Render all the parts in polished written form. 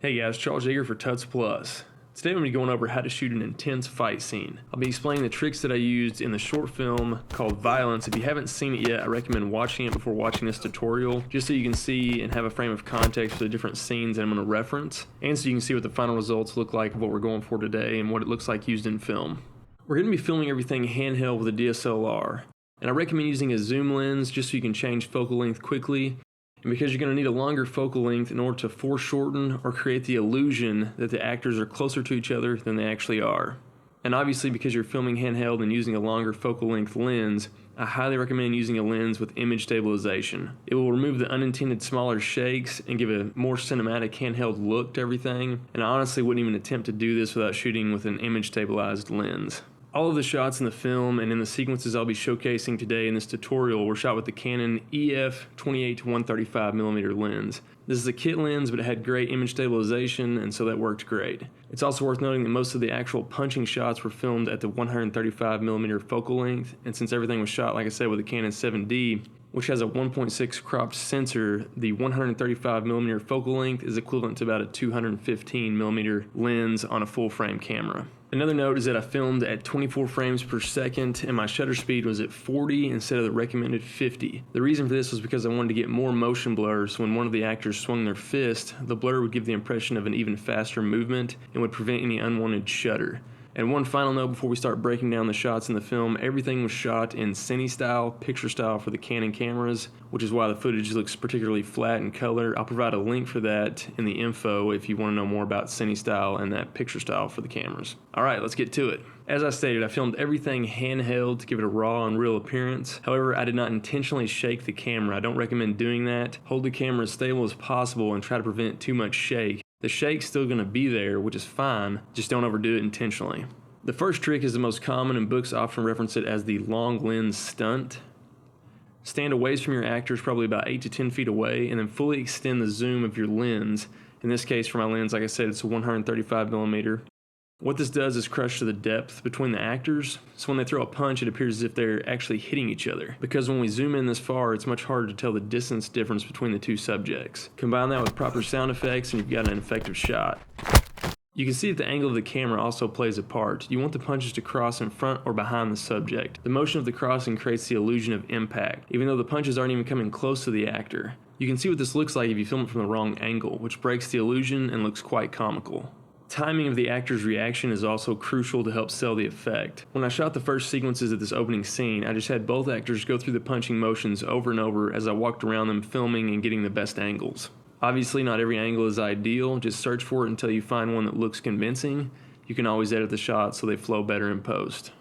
Hey guys, Charles Yeager for Tuts Plus. Today I'm going to be going over how to shoot an intense fight scene. I'll be explaining the tricks that I used in the short film called Violence. If you haven't seen it yet, I recommend watching it before watching this tutorial, just so you can see and have a frame of context for the different scenes that I'm going to reference, and so you can see what the final results look like of what we're going for today and what it looks like used in film. We're going to be filming everything handheld with a DSLR, and I recommend using a zoom lens just so you can change focal length quickly, and because you're going to need a longer focal length in order to foreshorten or create the illusion that the actors are closer to each other than they actually are. And obviously, because you're filming handheld and using a longer focal length lens, I highly recommend using a lens with image stabilization. It will remove the unintended smaller shakes and give a more cinematic handheld look to everything, and I honestly wouldn't even attempt to do this without shooting with an image stabilized lens. All of the shots in the film and in the sequences I'll be showcasing today in this tutorial were shot with the Canon EF 28-135mm lens. This is a kit lens, but it had great image stabilization, and so that worked great. It's also worth noting that most of the actual punching shots were filmed at the 135mm focal length, and since everything was shot, like I said, with the Canon 7D, which has a 1.6 cropped sensor, the 135mm focal length is equivalent to about a 215mm lens on a full frame camera. Another note is that I filmed at 24 frames per second and my shutter speed was at 40 instead of the recommended 50. The reason for this was because I wanted to get more motion blur, so when one of the actors swung their fist, the blur would give the impression of an even faster movement and would prevent any unwanted shutter. And one final note before we start breaking down the shots in the film, everything was shot in cine style, picture style for the Canon cameras, which is why the footage looks particularly flat in color. I'll provide a link for that in the info if you want to know more about cine style and that picture style for the cameras. Alright, let's get to it. As I stated, I filmed everything handheld to give it a raw and real appearance. However, I did not intentionally shake the camera. I don't recommend doing that. Hold the camera as stable as possible and try to prevent too much shake. The shake's still going to be there, which is fine, just don't overdo it intentionally. The first trick is the most common, and books often reference it as the long lens stunt. Stand away from your actors, probably about 8 to 10 feet away, and then fully extend the zoom of your lens. In this case, for my lens, like I said, it's a 135mm. What this does is crush to the depth between the actors, so when they throw a punch, it appears as if they're actually hitting each other. Because when we zoom in this far, it's much harder to tell the distance difference between the two subjects. Combine that with proper sound effects, and you've got an effective shot. You can see that the angle of the camera also plays a part. You want the punches to cross in front or behind the subject. The motion of the crossing creates the illusion of impact, even though the punches aren't even coming close to the actor. You can see what this looks like if you film it from the wrong angle, which breaks the illusion and looks quite comical. Timing of the actor's reaction is also crucial to help sell the effect. When I shot the first sequences of this opening scene, I just had both actors go through the punching motions over and over as I walked around them filming and getting the best angles. Obviously, not every angle is ideal. Just search for it until you find one that looks convincing. You can always edit the shots so they flow better in post.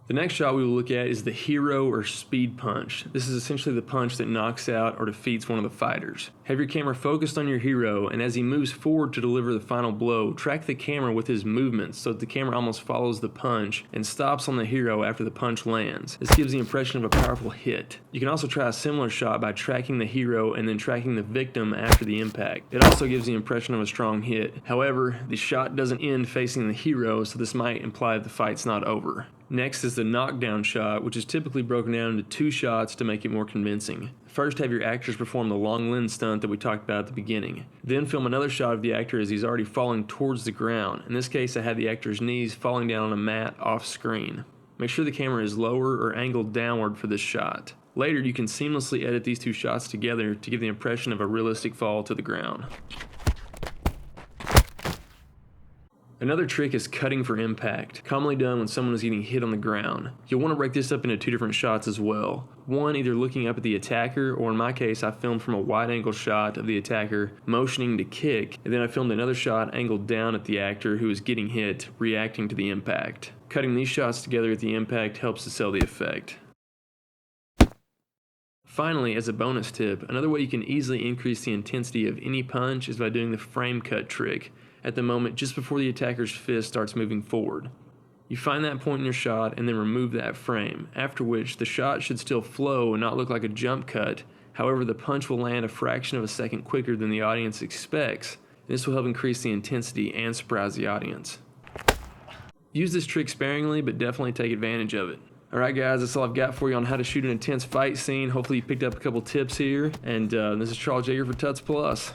The next shot we will look at is the hero or speed punch. This is essentially the punch that knocks out or defeats one of the fighters. Have your camera focused on your hero, and as he moves forward to deliver the final blow, track the camera with his movements so that the camera almost follows the punch and stops on the hero after the punch lands. This gives the impression of a powerful hit. You can also try a similar shot by tracking the hero and then tracking the victim after the impact. It also gives the impression of a strong hit. However, the shot doesn't end facing the hero, so this might imply that the fight's not over. Next is the knockdown shot, which is typically broken down into 2 shots to make it more convincing. First, have your actors perform the long lens stunt that we talked about at the beginning. Then film another shot of the actor as he's already falling towards the ground. In this case, I had the actor's knees falling down on a mat off screen. Make sure the camera is lower or angled downward for this shot. Later, you can seamlessly edit these 2 shots together to give the impression of a realistic fall to the ground. Another trick is cutting for impact, commonly done when someone is getting hit on the ground. You'll want to break this up into 2 different shots as well. One, either looking up at the attacker, or in my case, I filmed from a wide-angle shot of the attacker motioning to kick, and then I filmed another shot angled down at the actor who is getting hit, reacting to the impact. Cutting these shots together at the impact helps to sell the effect. Finally, as a bonus tip, another way you can easily increase the intensity of any punch is by doing the frame cut trick at the moment just before the attacker's fist starts moving forward. You find that point in your shot and then remove that frame, after which the shot should still flow and not look like a jump cut. However, the punch will land a fraction of a second quicker than the audience expects. This will help increase the intensity and surprise the audience. Use this trick sparingly, but definitely take advantage of it. Alright guys, that's all I've got for you on how to shoot an intense fight scene. Hopefully you picked up a couple tips here, and this is Charles Yeager for Tuts Plus.